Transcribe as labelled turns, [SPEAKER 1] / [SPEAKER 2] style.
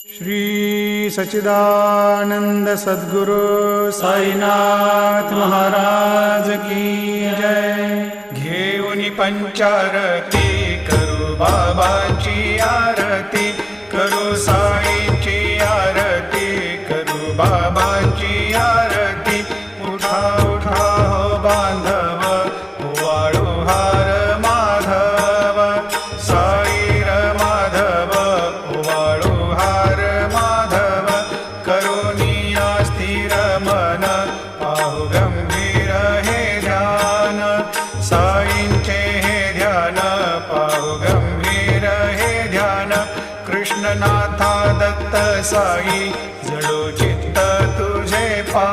[SPEAKER 1] श्री सच्चिदानंद सद्गुरु साईनाथ महाराज की जय। घेऊन पंचारती करू बाबाची आरती, करू साईंची आरती, करू बाबांची आरती। उठा उठा हो बांधव, वाळू हार माधव, साई र माधव, वाळू हार माधव। करुणिया स्थिर मन, पाहु गंभीर हे ध्यान, साईंचे हे ध्यान, पाहु गंभीर हे ध्यान। कृष्णनाथा दत्त साई, जडो चित्त तुझे पा